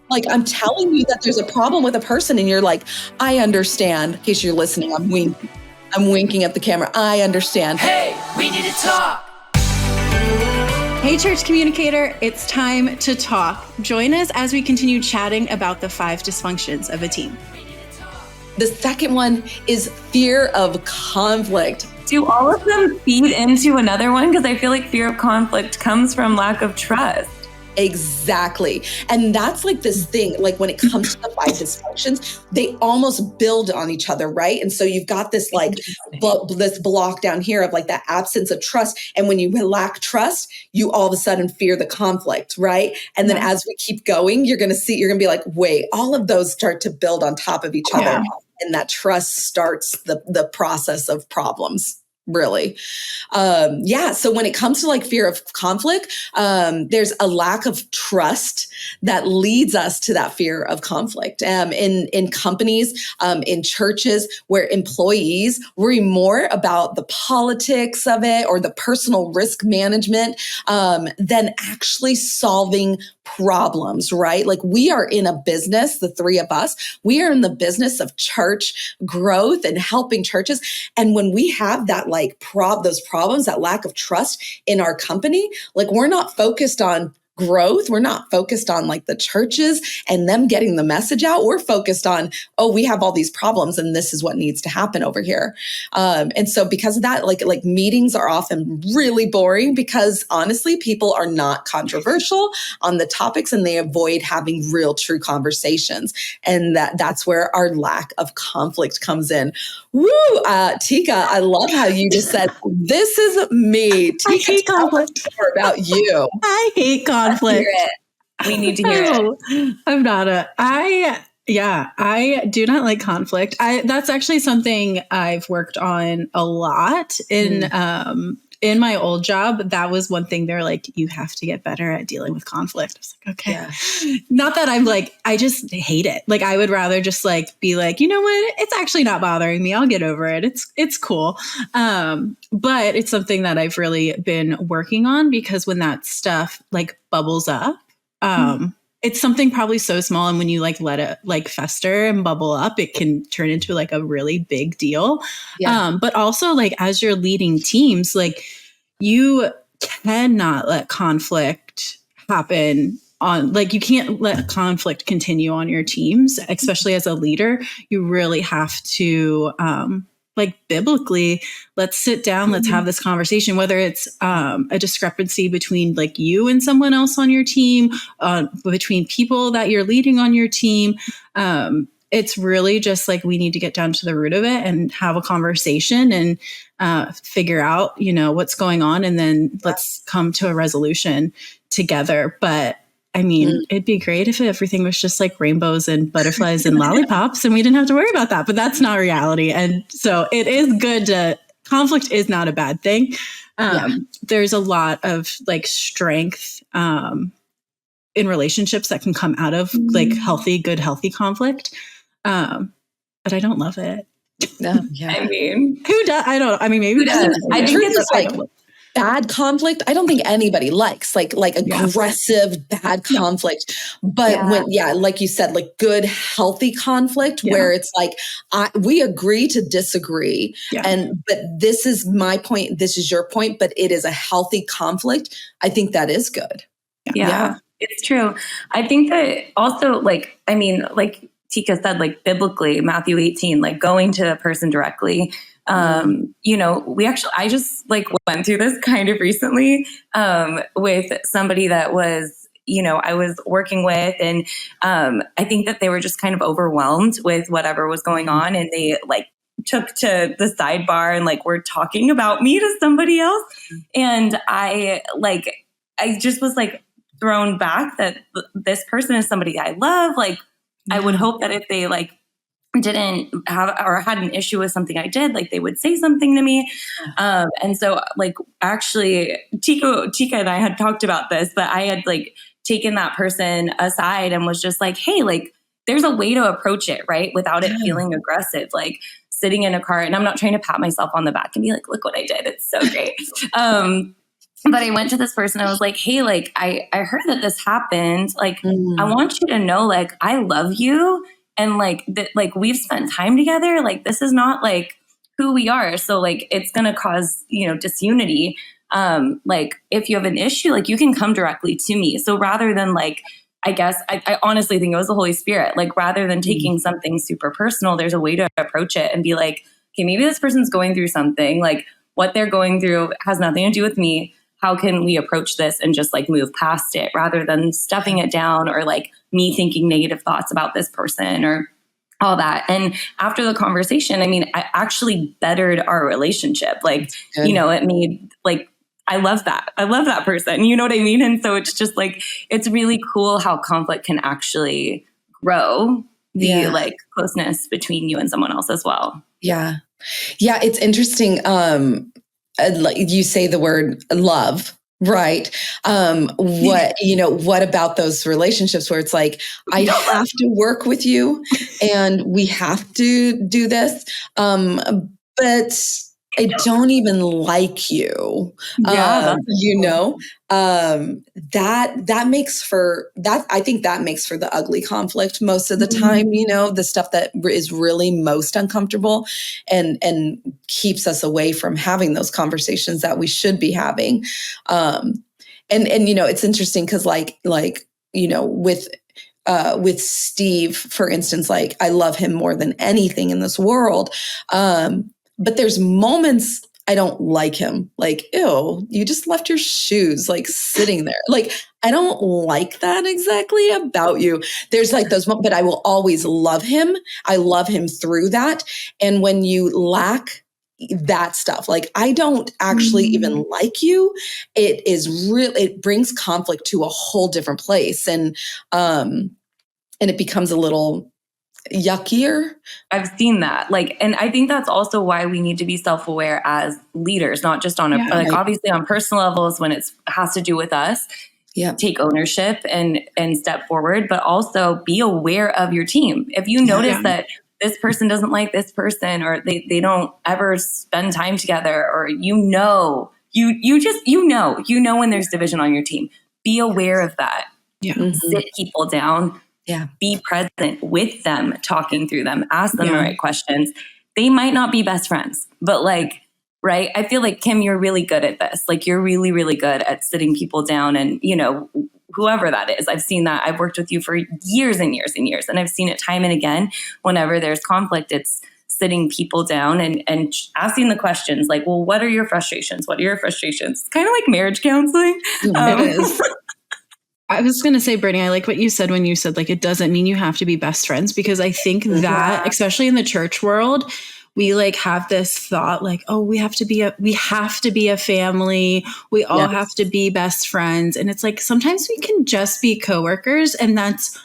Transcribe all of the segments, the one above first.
Like, I'm telling you that there's a problem with a person and you're like, I understand. In case you're listening, I'm winking at the camera. I understand. Hey, we need to talk. Hey, Church Communicator, it's time to talk. Join us as we continue chatting about the 5 dysfunctions of a team. The second one is fear of conflict. Do all of them feed into another one? Because I feel like fear of conflict comes from lack of trust. Exactly. And that's like this thing, like when it comes to the 5 dysfunctions, they almost build on each other, right? And so you've got this like this block down here of like that absence of trust. And when you lack trust, you all of a sudden fear the conflict, right? And then as we keep going, you're going to be like, wait, all of those start to build on top of each other. And that trust starts the process of problems. Really. So when it comes to like fear of conflict, there's a lack of trust that leads us to that fear of conflict. In companies, in churches where employees worry more about the politics of it or the personal risk management, than actually solving problems, right? Like we are in a business, the 3 of us, we are in the business of church growth and helping churches. And when we have that like those problems, that lack of trust in our company, like we're not focused on growth. We're not focused on like the churches and them getting the message out. We're focused on, oh, we have all these problems and this is what needs to happen over here. And so because of that, like meetings are often really boring because honestly, people are not controversial on the topics and they avoid having real, true conversations. And that's where our lack of conflict comes in. Woo! Tika, I love how you just said, this is me. Tika, I hate conflict. More about you. I hate conflict. We need to hear it. I'm not I do not like conflict. That's actually something I've worked on a lot in my old job. That was one thing they're like, you have to get better at dealing with conflict. I was like, okay. Yeah. Not that I'm like, I just hate it. Like I would rather just like be like, you know what? It's actually not bothering me. I'll get over it. It's cool. But it's something that I've really been working on because when that stuff like bubbles up, it's something probably so small. And when you like let it like fester and bubble up, it can turn into like a really big deal. Yeah. But also like as you're leading teams, like you cannot let conflict happen on, like you can't let conflict continue on your teams, especially as a leader. You really have to, like biblically, let's sit down, let's have this conversation, whether it's a discrepancy between like you and someone else on your team, between people that you're leading on your team. It's really just like we need to get down to the root of it and have a conversation and figure out, you know, what's going on. And then let's come to a resolution together. But I mean, it'd be great if everything was just like rainbows and butterflies and lollipops and we didn't have to worry about that, but that's not reality. And so it is good conflict is not a bad thing. There's a lot of like strength in relationships that can come out of like healthy conflict. But I don't love it. I mean, who does? I don't know. I mean, maybe who does? I think it's like bad conflict. I don't think anybody likes like aggressive, bad conflict. But when, like you said, like good, healthy conflict where it's like, we agree to disagree. But this is my point. This is your point, but it is a healthy conflict. I think that is good. Yeah, it's true. I think that also like, I mean, like Tika said, like biblically, Matthew 18, like going to a person directly. You know, I just like went through this kind of recently, with somebody that was, you know, I was working with, and, I think that they were just kind of overwhelmed with whatever was going on. And they like took to the sidebar and like, were talking about me to somebody else. And I just was like thrown back that this person is somebody I love. Like, I would hope that if they like didn't have or had an issue with something I did, like they would say something to me. And so like actually Tika and I had talked about this, but I had like taken that person aside and was just like, hey, like there's a way to approach it, right? Without it feeling aggressive, like sitting in a car. And I'm not trying to pat myself on the back and be like, look what I did. It's so great. But I went to this person. I was like, hey, like, I heard that this happened. Like, I want you to know, like, I love you. And like, like we've spent time together. Like, this is not like who we are. So like, it's going to cause, disunity. Like if you have an issue, like you can come directly to me. So rather than like, I guess I honestly think it was the Holy Spirit. Like rather than taking something super personal, there's a way to approach it and be like, okay, maybe this person's going through something. Like what they're going through has nothing to do with me. How can we approach this and just like move past it rather than stuffing it down or like me thinking negative thoughts about this person or all that. And after the conversation, I mean, I actually bettered our relationship. Like, it made like, I love that. I love that person. You know what I mean? And so it's just like, it's really cool how conflict can actually grow the like closeness between you and someone else as well. Yeah. Yeah. It's interesting. You say the word love, right? What about those relationships where it's like, I have to work with you and we have to do this. But I don't even like you. That makes for that. I think that makes for the ugly conflict most of the time, the stuff that is really most uncomfortable and keeps us away from having those conversations that we should be having. And it's interesting because with Steve, for instance, like I love him more than anything in this world. But there's moments I don't like him. Like, ew, you just left your shoes like sitting there. Like, I don't like that exactly about you. There's like those moments, but I will always love him. I love him through that. And when you lack that stuff, like I don't actually even like you, it brings conflict to a whole different place. And it becomes a little yuckier. I've seen that. Like, and I think that's also why we need to be self-aware as leaders, not just on obviously on personal levels when it has to do with us, take ownership and step forward, but also be aware of your team. If you notice that this person doesn't like this person, or they don't ever spend time together, or when there's division on your team, be aware of that. Sit people down. Be present with them, talking through them, ask them the right questions. They might not be best friends, but like, right. I feel like Kim, you're really good at this. Like you're really, really good at sitting people down and, whoever that is. I've seen that. I've worked with you for years and years and years. And I've seen it time and again, whenever there's conflict, it's sitting people down and asking the questions like, well, what are your frustrations? What are your frustrations? It's kind of like marriage counseling. It is. I was going to say, Brittany, I like what you said when you said, like, it doesn't mean you have to be best friends, because I think that, especially in the church world, we like have this thought like, oh, we have to be a family. We all have to be best friends. And it's like, sometimes we can just be coworkers, and that's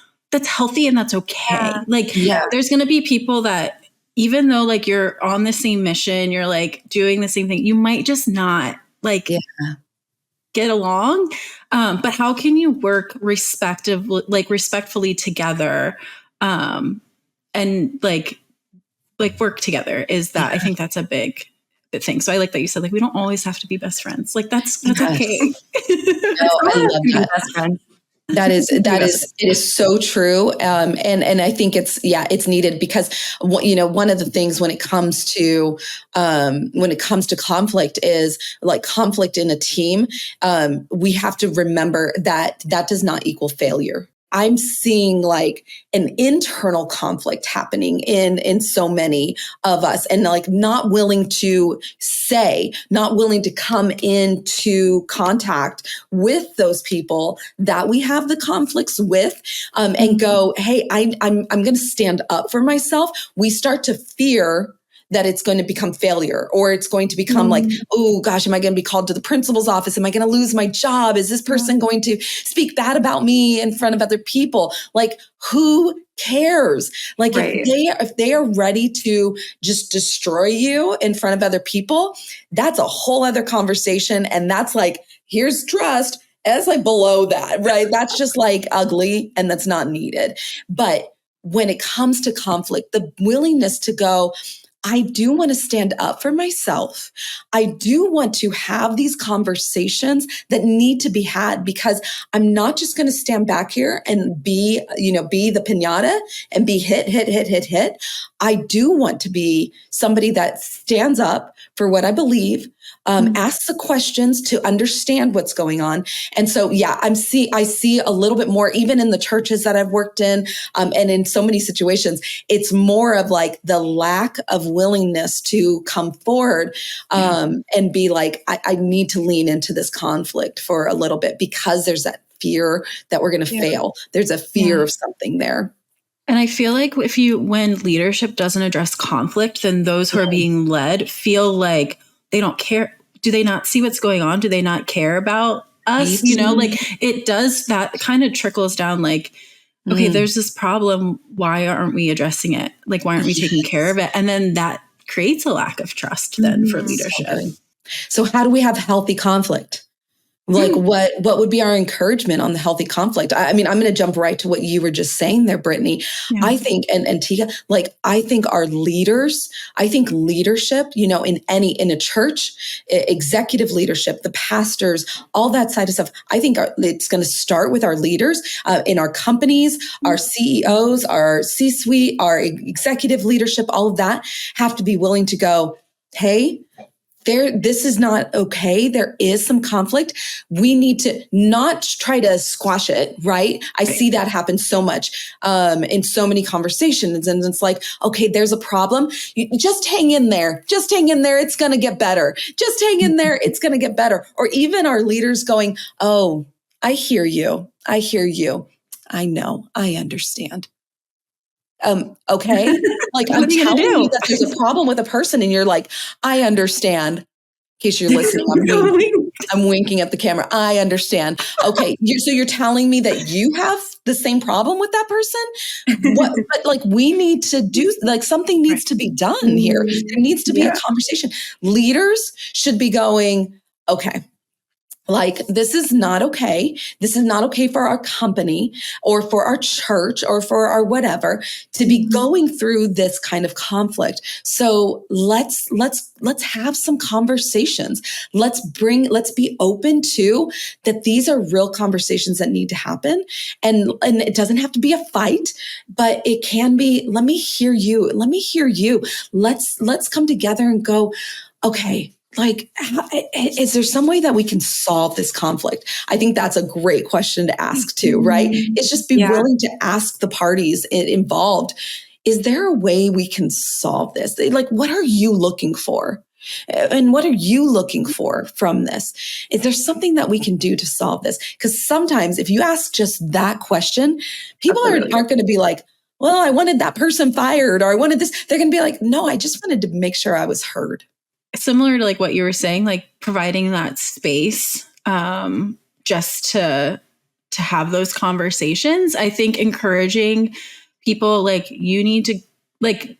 healthy and that's okay. There's going to be people that, even though like you're on the same mission, you're like doing the same thing, you might just not get along. But how can you work respectfully together, and like work together is that I think that's a big thing. So I like that you said, like, we don't always have to be best friends. Like that's okay. No, I love that. Best friends. It is so true. And I think it's needed because, one of the things when it comes to conflict is like conflict in a team. We have to remember that does not equal failure. I'm seeing like an internal conflict happening in so many of us, and like not willing to come into contact with those people that we have the conflicts with, and go, hey, I'm going to stand up for myself. We start to fear that it's going to become failure, or it's going to become like, oh gosh, am I going to be called to the principal's office? Am I going to lose my job? Is this person going to speak bad about me in front of other people? Like, who cares? Like if they are ready to just destroy you in front of other people, that's a whole other conversation. And that's like, here's trust. And it's like below that, right? That's just like ugly, and that's not needed. But when it comes to conflict, the willingness to go, I do want to stand up for myself. I do want to have these conversations that need to be had, because I'm not just going to stand back here and be the piñata and be hit. I do want to be somebody that stands up for what I believe, asks the questions to understand what's going on. And so, yeah, I see a little bit more, even in the churches that I've worked in, and in so many situations, it's more of like the lack of willingness to come forward, and be like, I need to lean into this conflict for a little bit, because there's that fear that we're going to fail. There's a fear of something there. And I feel like when leadership doesn't address conflict, then those who are being led feel like they don't care. Do they not see what's going on? Do they not care about us? Like it does, that kind of trickles down like, okay, there's this problem. Why aren't we addressing it? Like, why aren't we taking care of it? And then that creates a lack of trust then for leadership. So how do we have healthy conflict? Like what would be our encouragement on the healthy conflict? I mean, I'm going to jump right to what you were just saying there, Brittany. Yeah. I think, and Tika, like, I think our leaders, I think leadership, in a church, executive leadership, the pastors, all that side of stuff. I think it's going to start with our leaders in our companies, our CEOs, our C-suite, our executive leadership, all of that have to be willing to go, hey, this is not okay. There is some conflict. We need to not try to squash it, right? I see that happen so much in so many conversations. And it's like, okay, there's a problem. You just hang in there. Just hang in there. It's going to get better. Just hang in there. It's going to get better. Or even our leaders going, oh, I hear you. I hear you. I know. I understand. Okay. Like, I'm telling you that there's a problem with a person and you're like, I understand. In case you're listening, I'm winking at the camera. I understand. Okay. So you're telling me that you have the same problem with that person? But like, we need to do, like, something needs to be done here. There needs to be a conversation. Leaders should be going, okay, like, this is not okay. This is not okay for our company or for our church or for our whatever to be going through this kind of conflict. So let's have some conversations. Let's be open to that. These are real conversations that need to happen. And it doesn't have to be a fight, but it can be, let me hear you. Let me hear you. Let's come together and go, okay, like, is there some way that we can solve this conflict? I think that's a great question to ask too, right? It's just be willing to ask the parties involved. Is there a way we can solve this? Like, what are you looking for? And what are you looking for from this? Is there something that we can do to solve this? Because sometimes if you ask just that question, people aren't going to be like, well, I wanted that person fired, or I wanted this. They're going to be like, no, I just wanted to make sure I was heard. Similar to like what you were saying, like providing that space just to have those conversations. I think encouraging people, like, you need to, like,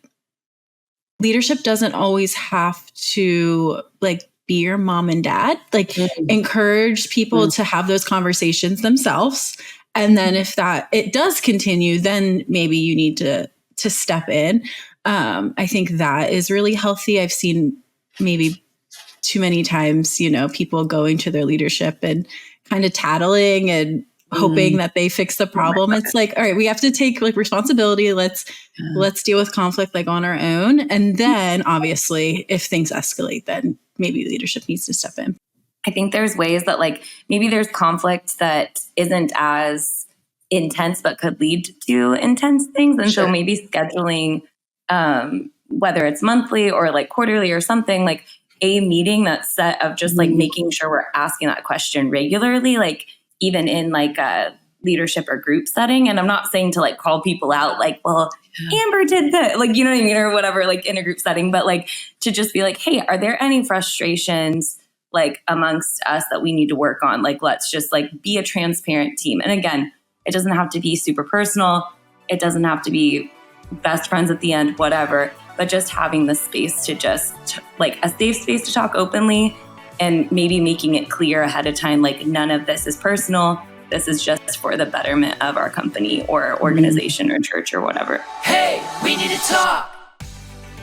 leadership doesn't always have to like be your mom and dad. Like, encourage people to have those conversations themselves. And then if it does continue, then maybe you need to step in. I think that is really healthy. I've seen maybe too many times, people going to their leadership and kind of tattling and hoping that they fix the problem. It's like, all right, we have to take like responsibility. Let's deal with conflict like on our own. And then obviously if things escalate, then maybe leadership needs to step in. I think there's ways that like maybe there's conflict that isn't as intense, but could lead to intense things. And so maybe scheduling, whether it's monthly or like quarterly or something, like a meeting that's set of just like making sure we're asking that question regularly, like even in like a leadership or group setting. And I'm not saying to like call people out like, well, Amber did that, like, you know what I mean? Or whatever, like in a group setting, but like to just be like, hey, are there any frustrations like amongst us that we need to work on? Like, let's just like be a transparent team. And again, it doesn't have to be super personal. It doesn't have to be best friends at the end, whatever, but just having the space to just like a safe space to talk openly and maybe making it clear ahead of time, like none of this is personal. This is just for the betterment of our company or organization or church or whatever. Hey, we need to talk.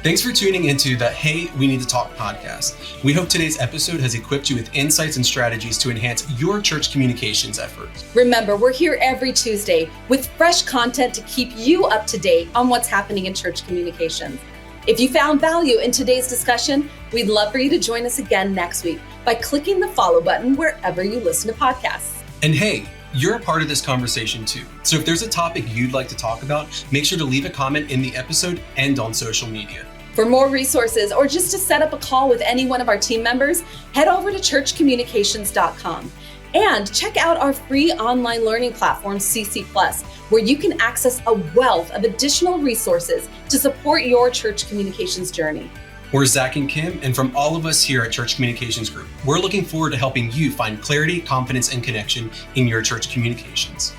Thanks for tuning into the Hey, We Need to Talk podcast. We hope today's episode has equipped you with insights and strategies to enhance your church communications efforts. Remember, we're here every Tuesday with fresh content to keep you up to date on what's happening in church communications. If you found value in today's discussion, we'd love for you to join us again next week by clicking the follow button wherever you listen to podcasts. And hey, you're a part of this conversation too. So if there's a topic you'd like to talk about, make sure to leave a comment in the episode and on social media. For more resources or just to set up a call with any one of our team members, head over to churchcommunications.com and check out our free online learning platform, CC+, where you can access a wealth of additional resources to support your church communications journey. We're Zach and Kim, and from all of us here at Church Communications Group, we're looking forward to helping you find clarity, confidence, and connection in your church communications.